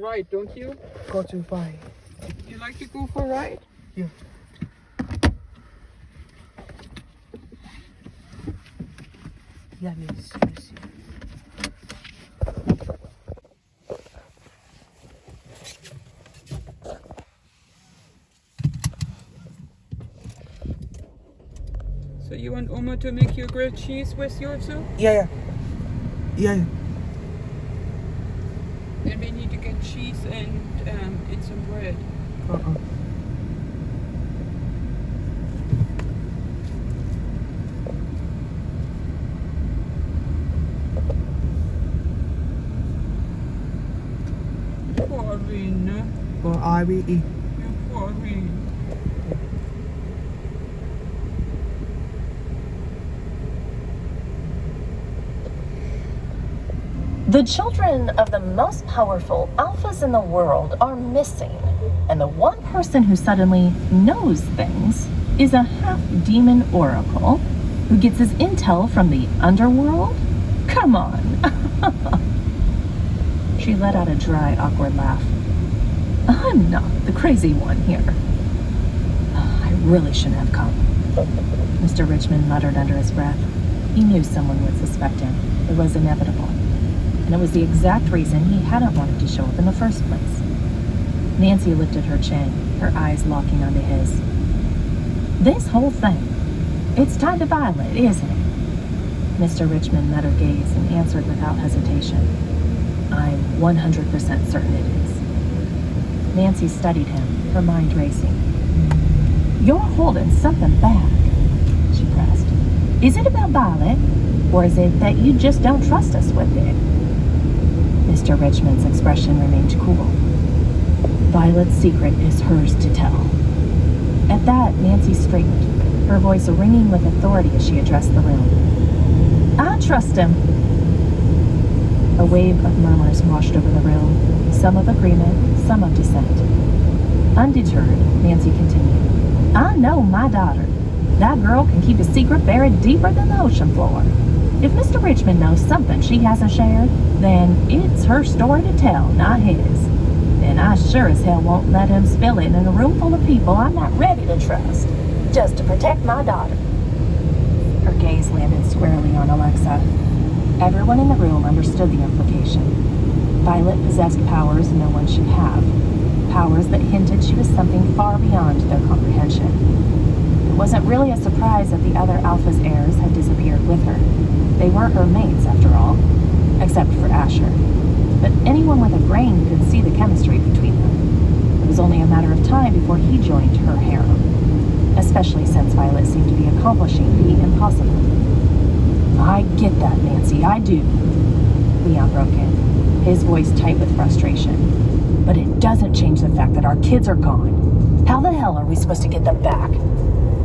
ride, don't you? Go to 5. You like to go for a ride? Yeah. Yeah, miss. So you want Oma to make you grilled cheese with your soup? Yeah. Then we need to get cheese and some bread. Poor Irene. Or Iries. You poor Irene. The children of the most powerful alphas in the world are missing, and the one person who suddenly knows things is a half-demon oracle who gets his intel from the underworld? Come on. She let out a dry, awkward laugh. I'm not the crazy one here. I really shouldn't have come. Mr. Richmond muttered under his breath. He knew someone would suspect him. It was inevitable. And it was the exact reason he hadn't wanted to show up in the first place. Nancy lifted her chin, her eyes locking onto his. This whole thing, it's tied to Violet, isn't it? Mr. Richmond met her gaze and answered without hesitation. I'm 100% certain it is. Nancy studied him, her mind racing. You're holding something back, she pressed. Is it about Violet, or is it that you just don't trust us with it? Mr. Richmond's expression remained cool. Violet's secret is hers to tell. At that, Nancy straightened, her voice ringing with authority as she addressed the room. I trust him. A wave of murmurs washed over the room, some of agreement, some of dissent. Undeterred, Nancy continued. I know my daughter. That girl can keep a secret buried deeper than the ocean floor. If Mr. Richmond knows something she hasn't shared, then it's her story to tell, not his. And I sure as hell won't let him spill it in a room full of people I'm not ready to trust, just to protect my daughter. Her gaze landed squarely on Alexa. Everyone in the room understood the implication. Violet possessed powers no one should have, powers that hinted she was something far beyond their comprehension. It wasn't really a surprise that the other Alpha's heirs had disappeared with her. They were her mates, after all, except for Asher. But anyone with a brain could see the chemistry between them. It was only a matter of time before he joined her harem, especially since Violet seemed to be accomplishing the impossible. I get that, Nancy, I do. Leon broke in, his voice tight with frustration. But it doesn't change the fact that our kids are gone. How the hell are we supposed to get them back?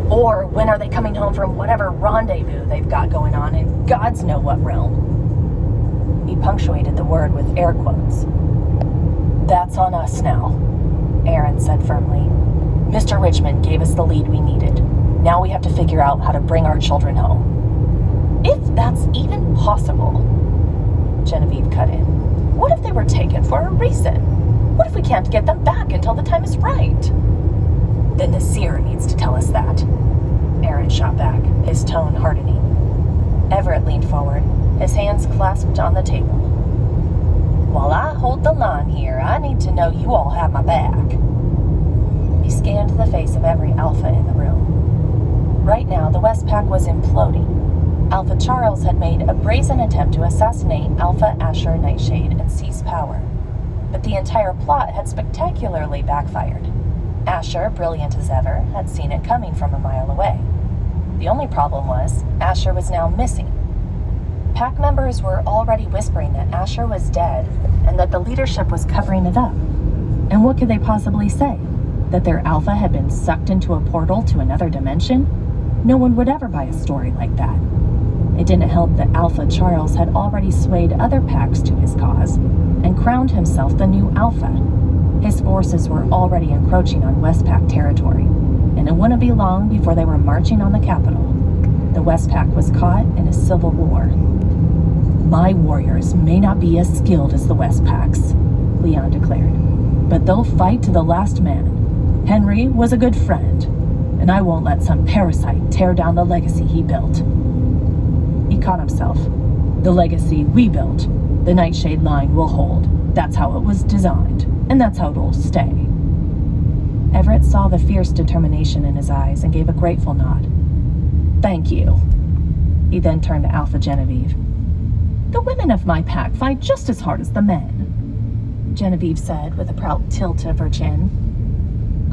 Or when are they coming home from whatever rendezvous they've got going on in God's know what realm? He punctuated the word with air quotes. That's on us now, Aaron said firmly. Mr. Richmond gave us the lead we needed. Now we have to figure out how to bring our children home. If that's even possible, Genevieve cut in. What if they were taken for a reason? What if we can't get them back until the time is right? Then the seer needs to tell us that. Aaron shot back, his tone hardening. Everett leaned forward, his hands clasped on the table. While I hold the line here, I need to know you all have my back. He scanned the face of every Alpha in the room. Right now, the Westpac was imploding. Alpha Charles had made a brazen attempt to assassinate Alpha Asher Nightshade and seize power. But the entire plot had spectacularly backfired. Asher, brilliant as ever, had seen it coming from a mile away. The only problem was, Asher was now missing. Pack members were already whispering that Asher was dead and that the leadership was covering it up. And what could they possibly say? That their Alpha had been sucked into a portal to another dimension? No one would ever buy a story like that. It didn't help that Alpha Charles had already swayed other packs to his cause and crowned himself the new Alpha. His forces were already encroaching on Westpac territory, and it wouldn't be long before they were marching on the capital. The Westpac was caught in a civil war. My warriors may not be as skilled as the Westpac's, Leon declared. "But they'll fight to the last man. Henry was a good friend, and I won't let some parasite tear down the legacy he built." He caught himself. "The legacy we built, the Nightshade line will hold. That's how it was designed, and that's how it'll stay." Everett saw the fierce determination in his eyes and gave a grateful nod. "Thank you." He then turned to Alpha Genevieve. "The women of my pack fight just as hard as the men," Genevieve said with a proud tilt of her chin.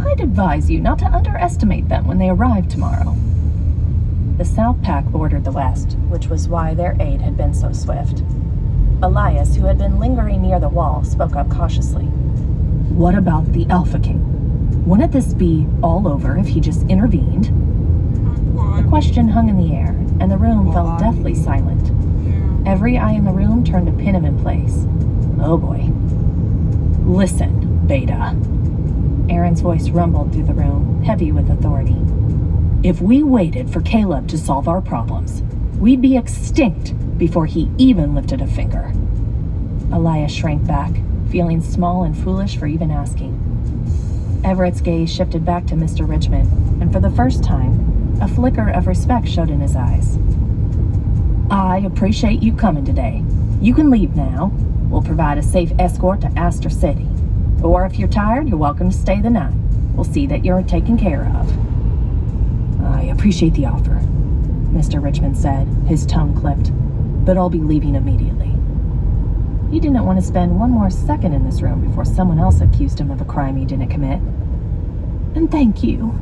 "I'd advise you not to underestimate them when they arrive tomorrow." The South Pack bordered the West, which was why their aid had been so swift. Elias, who had been lingering near the wall, spoke up cautiously. "What about the Alpha King? Wouldn't this be all over if he just intervened?" The question hung in the air, and the room fell deathly silent. Every eye in the room turned to pin him in place. Oh boy. "Listen, Beta." Aaron's voice rumbled through the room, heavy with authority. "If we waited for Caleb to solve our problems, we'd be extinct before he even lifted a finger." Elias shrank back, feeling small and foolish for even asking. Everett's gaze shifted back to Mr. Richmond, and for the first time, a flicker of respect showed in his eyes. "I appreciate you coming today. You can leave now. We'll provide a safe escort to Astor City. Or if you're tired, you're welcome to stay the night. We'll see that you're taken care of." "I appreciate the offer," Mr. Richmond said, his tongue clipped. "But I'll be leaving immediately." He didn't want to spend one more second in this room before someone else accused him of a crime he didn't commit. "And thank you,"